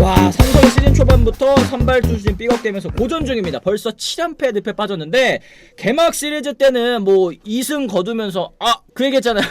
와, 삼성 시즌 초반부터 선발 투수진 삐걱대면서 고전 중입니다. 벌써 7연패 늪에 빠졌는데 개막 시리즈 때는 뭐 2승 거두면서 그 얘기했잖아요.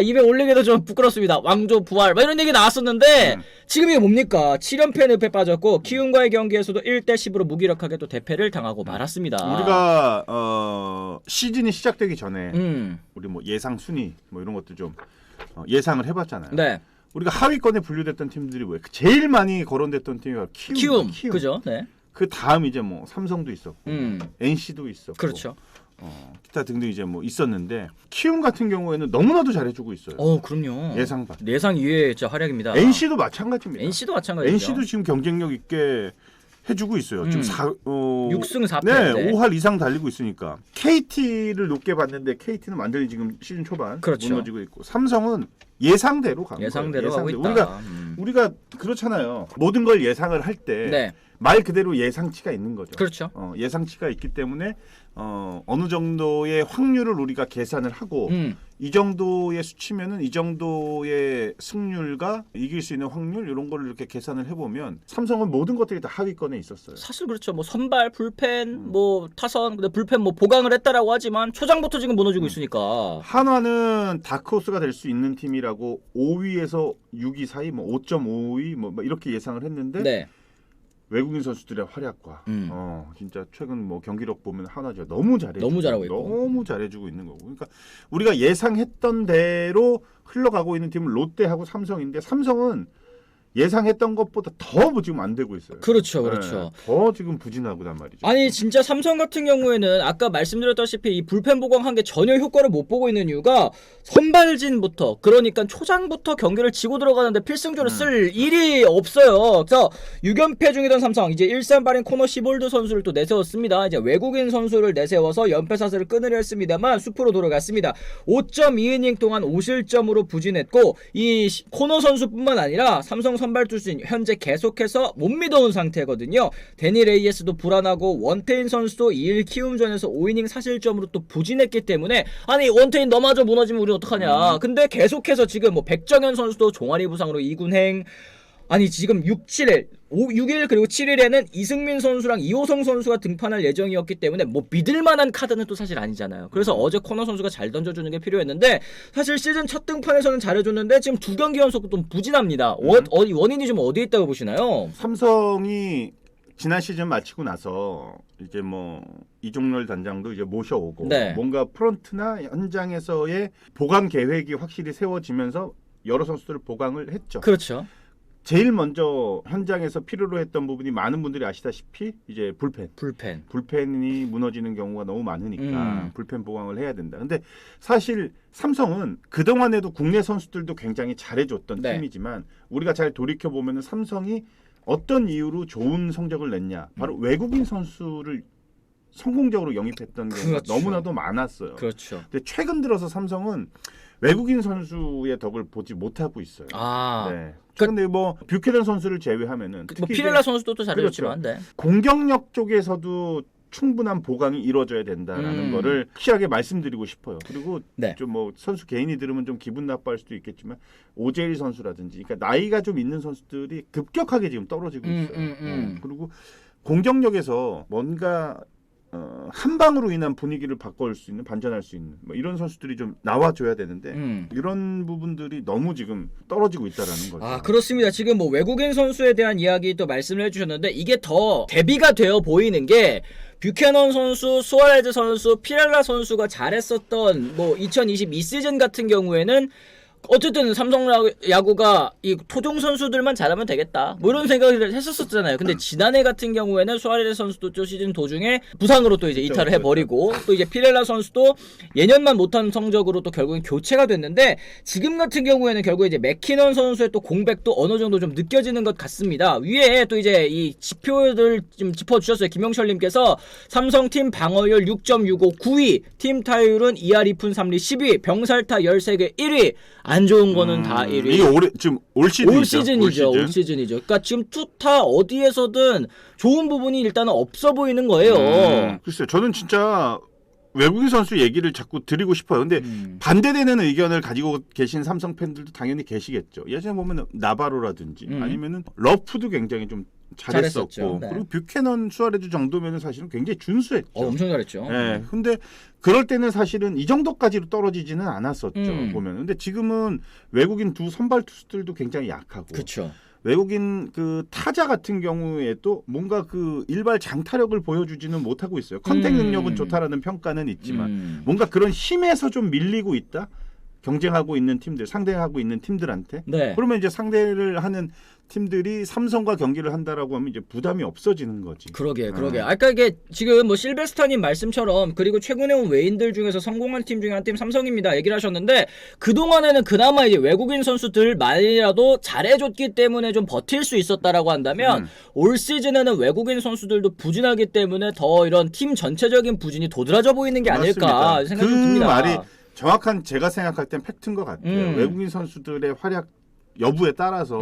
입에 올리기도 좀 부끄럽습니다. 왕조 부활 막 이런 얘기 나왔었는데 지금 이게 뭡니까? 7연패 늪에 빠졌고 키움과의 경기에서도 1대10으로 무기력하게 또 대패를 당하고 말았습니다. 우리가 시즌이 시작되기 전에 우리 뭐 예상 순위 뭐 이런 것도 좀 예상을 해봤잖아요. 네. 우리가 하위권에 분류됐던 팀들이 뭐예요? 제일 많이 거론됐던 팀이 키움. 그죠? 네. 그 다음 이제 뭐 삼성도 있었고 NC도 있었고. 그렇죠. 기타 등등 이제 뭐 있었는데 키움 같은 경우에는 너무나도 잘해주고 있어요. 그럼요. 예상 밖. 예상 이외의 진짜 활약입니다. NC도 마찬가지입니다. NC도 마찬가지죠. NC도 지금 경쟁력 있게 해주고 있어요. 지금 6승 4패. 네, 5할 이상 달리고 있으니까. KT를 높게 봤는데 KT는 완전히 지금 시즌 초반 그렇죠. 무너지고 있고 삼성은 예상대로 가고 예상대로 가고 있다. 우리가 그렇잖아요. 모든 걸 예상을 할 때 말 그대로 예상치가 있는 거죠. 그렇죠. 예상치가 있기 때문에 어느 정도의 확률을 우리가 계산을 하고 이 정도의 수치면은 이 정도의 승률과 이길 수 있는 확률 이런 거를 이렇게 계산을 해보면 삼성은 모든 것들이 다 하위권에 있었어요. 사실 그렇죠. 뭐 선발, 불펜, 뭐 타선, 근데 불펜 뭐 보강을 했다라고 하지만 초장부터 지금 무너지고 있으니까. 한화는 다크호스가 될 수 있는 팀이라고 5위에서 6위 사이, 뭐 5.5위 뭐 이렇게 예상을 했는데. 외국인 선수들의 활약과 진짜 최근 뭐 경기력 보면 한화죠. 너무 잘하고 있고 너무 잘해주고 있는 거고. 그러니까 우리가 예상했던 대로 흘러가고 있는 팀은 롯데하고 삼성인데 삼성은 예상했던 것보다 더 지금 안 되고 있어요. 그렇죠. 네, 더 지금 부진하고단 말이죠. 아니 진짜 삼성 같은 경우에는 아까 말씀드렸다시피 이 불펜 보강한 게 전혀 효과를 못 보고 있는 이유가 선발진부터 그러니까 초장부터 경기를 지고 들어가는데 필승조를 쓸 일이 없어요. 그래서 6연패 중이던 삼성 이제 일산발인 코너 시볼드 선수를 또 내세웠습니다. 이제 외국인 선수를 내세워서 연패 사슬을 끊으려 했습니다만 숲으로 돌아갔습니다. 5.2이닝 동안 5실점으로 부진했고 이 코너 선수뿐만 아니라 삼성 선발 투수진 현재 계속해서 못 믿어온 상태거든요. 데니 레이에스도 불안하고 원태인 선수도 2일 키움전에서 5이닝 사실점으로 또 부진했기 때문에 아니 원태인 너마저 무너지면 우리 어떡하냐. 근데 계속해서 지금 뭐 백정현 선수도 종아리 부상으로 2군행 아니 지금 6일 그리고 7일에는 이승민 선수랑 이호성 선수가 등판할 예정이었기 때문에 뭐 믿을만한 카드는 또 사실 아니잖아요. 그래서 어제 코너 선수가 잘 던져주는 게 필요했는데 사실 시즌 첫 등판에서는 잘해줬는데 지금 2경기 연속 좀 부진합니다. 원인이 좀 어디에 있다고 보시나요? 삼성이 지난 시즌 마치고 나서 이제 뭐 이종렬 단장도 이제 모셔오고 뭔가 프런트나 현장에서의 보강 계획이 확실히 세워지면서 여러 선수들을 보강을 했죠. 그렇죠. 제일 먼저 현장에서 필요로 했던 부분이 많은 분들이 아시다시피 이제 불펜이 무너지는 경우가 너무 많으니까 불펜 보강을 해야 된다. 근데 사실 삼성은 그동안에도 국내 선수들도 굉장히 잘해줬던 팀이지만 우리가 잘 돌이켜보면 삼성이 어떤 이유로 좋은 성적을 냈냐. 바로 외국인 선수를 성공적으로 영입했던 경우가 너무나도 많았어요. 그렇죠. 근데 최근 들어서 삼성은 외국인 선수의 덕을 보지 못하고 있어요. 네. 근데 뭐 뷰캐넌 선수를 제외하면은 뭐 피렐라 선수도 또 잘해줬지만 공격력 쪽에서도 충분한 보강이 이루어져야 된다라는 거를 확실하게 말씀드리고 싶어요. 그리고 좀 뭐 선수 개인이 들으면 좀 기분 나빠할 수도 있겠지만 오재일 선수라든지 그러니까 나이가 좀 있는 선수들이 급격하게 지금 떨어지고 있어요. 그리고 공격력에서 뭔가 한 방으로 인한 분위기를 바꿔올 수 있는 반전할 수 있는 뭐 이런 선수들이 좀 나와줘야 되는데 이런 부분들이 너무 지금 떨어지고 있다라는 거죠. 그렇습니다. 지금 뭐 외국인 선수에 대한 이야기 또 말씀을 해주셨는데 이게 더 대비가 되어 보이는 게 뷰캐넌 선수, 수아레즈 선수, 피렐라 선수가 잘했었던 뭐 2022 시즌 같은 경우에는 어쨌든 삼성 야구가 이 토종 선수들만 잘하면 되겠다 뭐 이런 생각을 했었잖아요. 근데 지난해 같은 경우에는 수아레즈 선수도 또 시즌 도중에 부상으로 또 이제 이탈을 해버리고 또 이제 피렐라 선수도 예년만 못한 성적으로 또 결국엔 교체가 됐는데 지금 같은 경우에는 결국 이제 맥키넌 선수의 또 공백도 어느 정도 좀 느껴지는 것 같습니다. 위에 또 이제 이 지표들 좀 짚어주셨어요. 김영철님께서 삼성팀 방어율 6.65 9위, 팀 타율은 2할 2푼 3리 10위, 병살타 13개 1위. 안 좋은 거는 다 1위. 이게 올해 지금 올 시즌이죠. 그러니까 지금 투타 어디에서든 좋은 부분이 일단은 없어 보이는 거예요. 글쎄요. 저는 진짜 외국인 선수 얘기를 자꾸 드리고 싶어요. 근데 반대되는 의견을 가지고 계신 삼성 팬들도 당연히 계시겠죠. 예전에 보면 나바로라든지 아니면은 러프도 굉장히 좀 잘했었고 네. 그리고 뷰캐넌 수아레즈 정도면은 사실은 굉장히 준수했죠. 엄청 잘했죠. 네. 근데 그럴 때는 사실은 이 정도까지로 떨어지지는 않았었죠. 보면. 근데 지금은 외국인 두 선발 투수들도 굉장히 약하고. 그렇죠. 외국인 그 타자 같은 경우에도 뭔가 그 일발 장타력을 보여주지는 못하고 있어요. 컨택 능력은 좋다라는 평가는 있지만 뭔가 그런 힘에서 좀 밀리고 있다. 경쟁하고 있는 팀들, 상대하고 있는 팀들한테. 네. 그러면 이제 상대를 하는 팀들이 삼성과 경기를 한다라고 하면 이제 부담이 없어지는 거지. 그러게. 아까 이게 지금 뭐 실베스타님 말씀처럼 그리고 최근에 온 외인들 중에서 성공한 팀 중에 한 팀 삼성입니다. 얘기를 하셨는데 그 동안에는 그나마 이제 외국인 선수들만이라도 잘해줬기 때문에 좀 버틸 수 있었다라고 한다면 올 시즌에는 외국인 선수들도 부진하기 때문에 더 이런 팀 전체적인 부진이 도드라져 보이는 게 아닐까 생각이 그 듭니다. 말이 정확한 제가 생각할 땐 팩트인 것 같아요. 외국인 선수들의 활약 여부에 따라서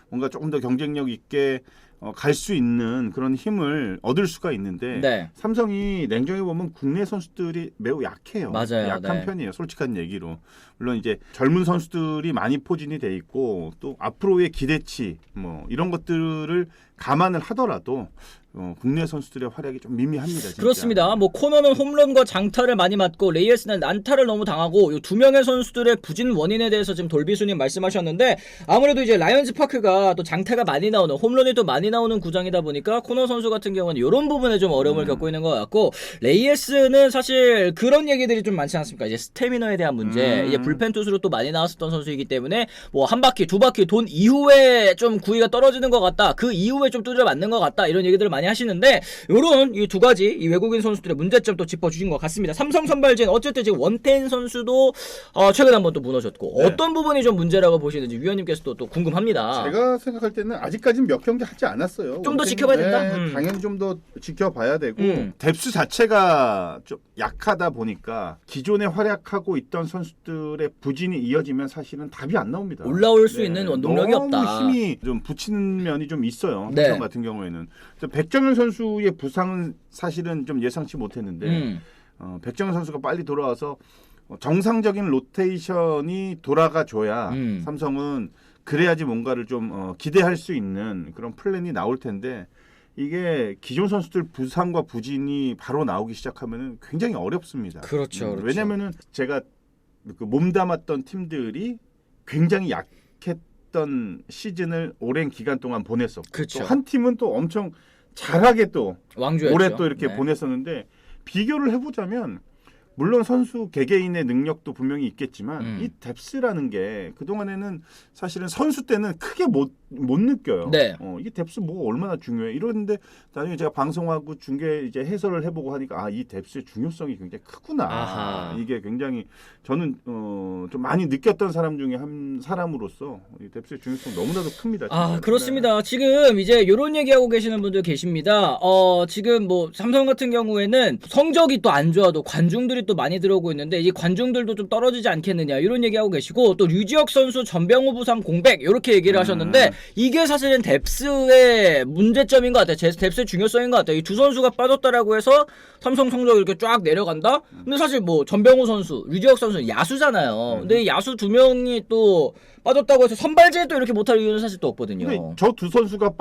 뭔가 조금 더 경쟁력 있게 갈 수 있는 그런 힘을 얻을 수가 있는데 네. 삼성이 냉정히 보면 국내 선수들이 매우 약해요. 맞아요. 약한 네. 편이에요. 솔직한 얘기로. 물론 이제 젊은 선수들이 많이 포진이 돼 있고 또 앞으로의 기대치 뭐 이런 것들을 감안을 하더라도 국내 선수들의 활약이 좀 미미합니다. 진짜. 그렇습니다. 뭐 코너는 홈런과 장타를 많이 맞고 레이에스는 난타를 너무 당하고 이 두 명의 선수들의 부진 원인에 대해서 지금 돌비수님 말씀하셨는데 아무래도 이제 라이언즈 파크가 또 장타가 많이 나오는 홈런이 또 많이 나오는 구장이다 보니까 코너 선수 같은 경우는 이런 부분에 좀 어려움을 겪고 있는 것 같고 레이에스는 사실 그런 얘기들이 좀 많지 않습니까? 이제 스태미너에 대한 문제, 이제 불펜 투수로 또 많이 나왔었던 선수이기 때문에 뭐 한 바퀴 두 바퀴 돈 이후에 좀 구위가 떨어지는 것 같다. 그 이후에 좀 두드려 맞는 것 같다. 이런 얘기들을 많이 하시는데 요런 이 두 가지 이 외국인 선수들의 문제점 또 짚어주신 것 같습니다. 삼성 선발진 어쨌든 지금 원태인 선수도 최근에 한번 또 무너졌고 네. 어떤 부분이 좀 문제라고 보시는지 위원님께서도 또 궁금합니다. 제가 생각할 때는 아직까지는 몇 경기 하지 않았어요. 좀 더 지켜봐야 된다? 당연히 좀 더 지켜봐야 되고 뎁스 자체가 좀 약하다 보니까 기존에 활약하고 있던 선수들의 부진이 이어지면 사실은 답이 안 나옵니다. 올라올 수 있는 원동력이 너무 없다. 힘이 좀 붙이는 면이 좀 있어요. 네. 삼성 같은 경우에는. 백정현 선수의 부상은 사실은 좀 예상치 못했는데 백정현 선수가 빨리 돌아와서 정상적인 로테이션이 돌아가줘야 삼성은 그래야지 뭔가를 좀 기대할 수 있는 그런 플랜이 나올 텐데 이게 기존 선수들 부상과 부진이 바로 나오기 시작하면 굉장히 어렵습니다. 그렇죠. 왜냐면은 제가 그 몸담았던 팀들이 굉장히 약했던 시즌을 오랜 기간 동안 보냈었고 그렇죠. 또 한 팀은 또 엄청 잘하게 또 왕조였죠. 올해 또 이렇게 네. 보냈었는데 비교를 해보자면 물론 선수 개개인의 능력도 분명히 있겠지만 이 뎁스라는 게 그동안에는 사실은 선수 때는 크게 못 느껴요. 네. 이게 뎁스 뭐가 얼마나 중요해 이러는데 나중에 제가 방송하고 중계 이제 해설을 해보고 하니까 이 뎁스의 중요성이 굉장히 크구나. 아하. 이게 굉장히 저는 좀 많이 느꼈던 사람 중에 한 사람으로서 이 뎁스의 중요성 너무나도 큽니다. 진짜. 그렇습니다. 네. 지금 이제 이런 얘기하고 계시는 분들 계십니다. 지금 뭐 삼성 같은 경우에는 성적이 또 안 좋아도 관중들이 또 많이 들어오고 있는데 이 관중들도 좀 떨어지지 않겠느냐 이런 얘기하고 계시고 또 류지혁 선수 전병호 부상 공백 이렇게 얘기를 하셨는데 이게 사실은 뎁스의 문제점인 것 같아요. 뎁스의 중요성인 것 같아요. 이 두 선수가 빠졌다라고 해서 삼성 성적이 이렇게 쫙 내려간다? 근데 사실 뭐 전병호 선수, 류지혁 선수는 야수잖아요. 근데 이 야수 두 명이 또 빠졌다고 해서 선발진에 또 이렇게 못할 이유는 사실 또 없거든요. 근데 저 두 선수가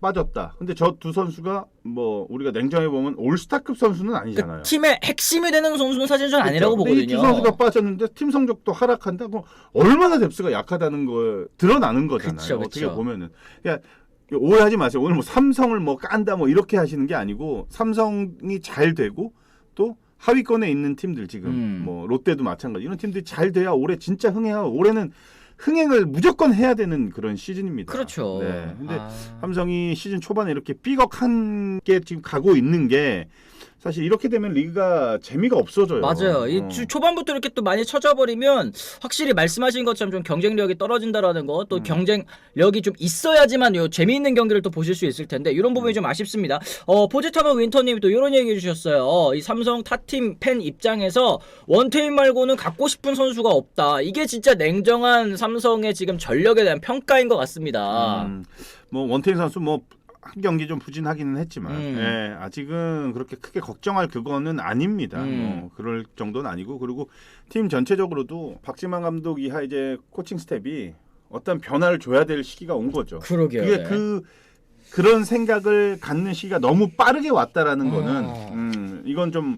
빠졌다. 근데 저 두 선수가 뭐 우리가 냉정해 보면 올스타급 선수는 아니잖아요. 팀의 핵심이 되는 선수는 사실 전 아니라고 보거든요. 이 두 선수가 빠졌는데 팀 성적도 하락한다. 그럼 얼마나 뎁스가 약하다는 걸 드러나는 거잖아요. 그쵸. 어떻게 보면은. 그러니까 오해하지 마세요. 오늘 뭐 삼성을 뭐 깐다 뭐 이렇게 하시는 게 아니고 삼성이 잘 되고 또 하위권에 있는 팀들 지금 뭐 롯데도 마찬가지 이런 팀들이 잘 돼야 올해 진짜 흥행하고 올해는 흥행을 무조건 해야 되는 그런 시즌입니다. 그렇죠. 네. 근데 삼성이 시즌 초반에 이렇게 삐걱한 게 지금 가고 있는 게 사실 이렇게 되면 리그가 재미가 없어져요. 맞아요. 이 초반부터 이렇게 또 많이 쳐져버리면 확실히 말씀하신 것처럼 좀 경쟁력이 떨어진다라는 거, 또 경쟁력이 좀 있어야지만 요 재미있는 경기를 또 보실 수 있을 텐데 이런 부분이 좀 아쉽습니다. 포지타노 윈터님이 또 이런 얘기 해주셨어요. 이 삼성 타팀 팬 입장에서 원태인 말고는 갖고 싶은 선수가 없다. 이게 진짜 냉정한 삼성의 지금 전력에 대한 평가인 것 같습니다. 뭐 원태인 선수 뭐 한 경기 좀 부진하기는 했지만 예, 아직은 그렇게 크게 걱정할 그거는 아닙니다. 그럴 정도는 아니고 그리고 팀 전체적으로도 박지만 감독 이하 이제 코칭 스텝이 어떤 변화를 줘야 될 시기가 온 거죠. 그러게요. 그게 네. 그런 생각을 갖는 시기가 너무 빠르게 왔다라는 거는 이건 좀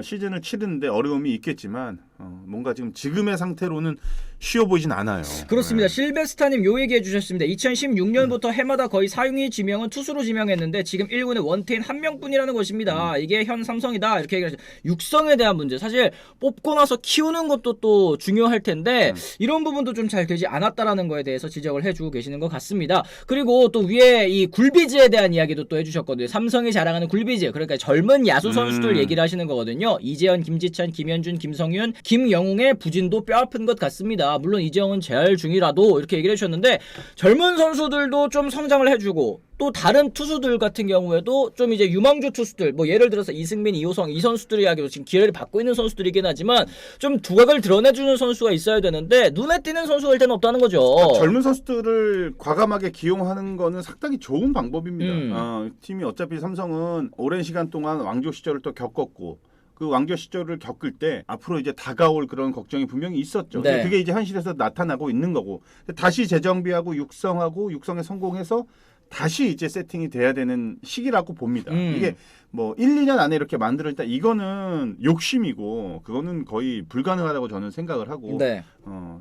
시즌을 치르는데 어려움이 있겠지만 뭔가 지금의 상태로는 쉬워 보이진 않아요. 그렇습니다. 실베스타님 요 얘기해 주셨습니다. 2016년부터 해마다 거의 사용이 지명은 투수로 지명했는데 지금 1군에 원태인 한 명뿐이라는 것입니다. 이게 현 삼성이다 이렇게 얘기하죠. 육성에 대한 문제 사실 뽑고 나서 키우는 것도 또 중요할 텐데 이런 부분도 좀 잘 되지 않았다라는 거에 대해서 지적을 해주고 계시는 것 같습니다. 그리고 또 위에 이 굴비즈에 대한 이야기도 또 해주셨거든요. 삼성이 자랑하는 굴비즈 그러니까 젊은 야수 선수들 얘기를 하시는 거거든요. 이재현, 김지찬, 김현준, 김성윤, 김영웅의 부진도 뼈아픈 것 같습니다. 물론 이재영은 재활 중이라도 이렇게 얘기를 해주셨는데 젊은 선수들도 좀 성장을 해주고 또 다른 투수들 같은 경우에도 좀 이제 유망주 투수들 뭐 예를 들어서 이승민, 이호성 이 선수들의 이야기도 지금 기회를 받고 있는 선수들이긴 하지만 좀 두각을 드러내주는 선수가 있어야 되는데 눈에 띄는 선수가 일단 없다는 거죠. 그러니까 젊은 선수들을 과감하게 기용하는 거는 상당히 좋은 방법입니다. 팀이 어차피 삼성은 오랜 시간 동안 왕조 시절을 또 겪었고 그 왕조 시절을 겪을 때 앞으로 이제 다가올 그런 걱정이 분명히 있었죠. 네. 그게 이제 현실에서 나타나고 있는 거고 다시 재정비하고 육성에 성공해서 다시 이제 세팅이 돼야 되는 시기라고 봅니다. 이게 뭐 1, 2년 안에 이렇게 만들었다 이거는 욕심이고 그거는 거의 불가능하다고 저는 생각을 하고 네.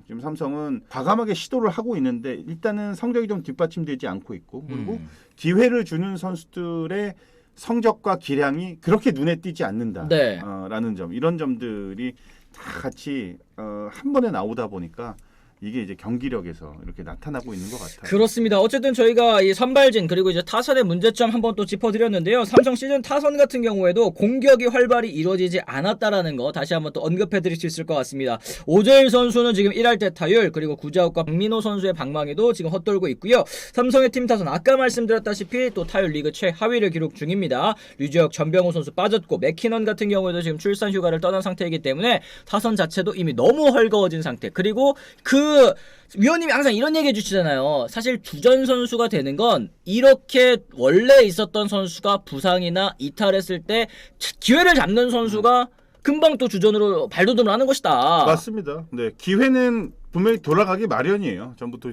지금 삼성은 과감하게 시도를 하고 있는데 일단은 성적이 좀 뒷받침되지 않고 있고 그리고 기회를 주는 선수들의 성적과 기량이 그렇게 눈에 띄지 않는다. 네. 라는 점 이런 점들이 다 같이 한 번에 나오다 보니까 이게 이제 경기력에서 이렇게 나타나고 있는 것 같아요. 그렇습니다. 어쨌든 저희가 이 선발진 그리고 이제 타선의 문제점 한번 또 짚어드렸는데요. 삼성 시즌 타선 같은 경우에도 공격이 활발히 이루어지지 않았다라는 거 다시 한번 또 언급해드릴 수 있을 것 같습니다. 오재일 선수는 지금 1할대 타율 그리고 구자욱과 박민호 선수의 방망이도 지금 헛돌고 있고요. 삼성의 팀 타선 아까 말씀드렸다시피 또 타율 리그 최하위를 기록 중입니다. 류지혁, 전병호 선수 빠졌고 맥키넌 같은 경우에도 지금 출산 휴가를 떠난 상태이기 때문에 타선 자체도 이미 너무 헐거워진 상태. 그리고 위원님이 항상 이런 얘기 해주시잖아요. 사실 주전 선수가 되는 건 이렇게 원래 있었던 선수가 부상이나 이탈했을 때 기회를 잡는 선수가 금방 또 주전으로 발돋움을 하는 것이다. 맞습니다. 네, 기회는 분명히 돌아가기 마련이에요. 전부터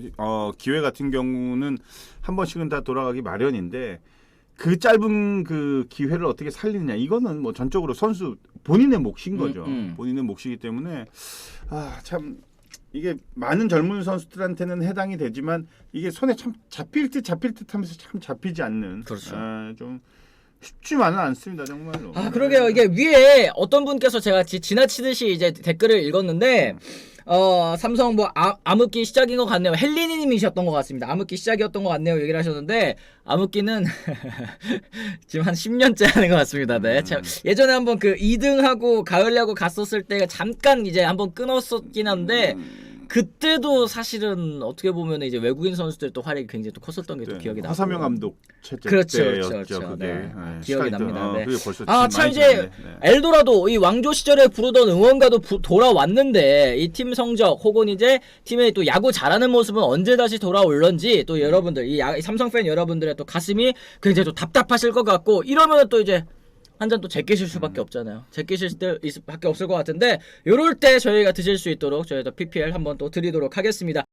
기회 같은 경우는 한 번씩은 다 돌아가기 마련인데 그 짧은 그 기회를 어떻게 살리느냐 이거는 뭐 전적으로 선수 본인의 몫인 거죠. 본인의 몫이기 때문에 참. 이게 많은 젊은 선수들한테는 해당이 되지만 이게 손에 참 잡힐 듯 하면서 참 잡히지 않는 그렇죠. 좀 쉽지만은 않습니다 정말로. 그러게요. 이게 위에 어떤 분께서 제가 지나치듯이 이제 댓글을 읽었는데 삼성 뭐 암흑기 시작인 것 같네요. 헬리니님이셨던 것 같습니다. 암흑기 시작이었던 것 같네요. 얘기를 하셨는데 암흑기는 지금 한 10년째 하는 것 같습니다. 네. 참 예전에 한번 그 2등하고 가을야구 갔었을 때 잠깐 이제 한번 끊었었긴 한데 그때도 사실은 어떻게 보면 이제 외국인 선수들 또 활약이 굉장히 또 컸었던 게 또 기억이 나고. 허삼영 감독 채택 그렇죠. 네. 기억이 납니다. 네. 참 이제 엘도라도 이 왕조 시절에 부르던 응원가도 돌아왔는데 이 팀 성적 혹은 이제 팀의 또 야구 잘하는 모습은 언제 다시 돌아올런지 또 여러분들 이 삼성 팬 여러분들의 또 가슴이 굉장히 또 답답하실 것 같고 이러면 또 이제 한 잔 또 제끼실 수밖에 없잖아요. 제끼실 수밖에 없을 것 같은데 요럴 때 저희가 드실 수 있도록 저희가 PPL 한번 또 드리도록 하겠습니다.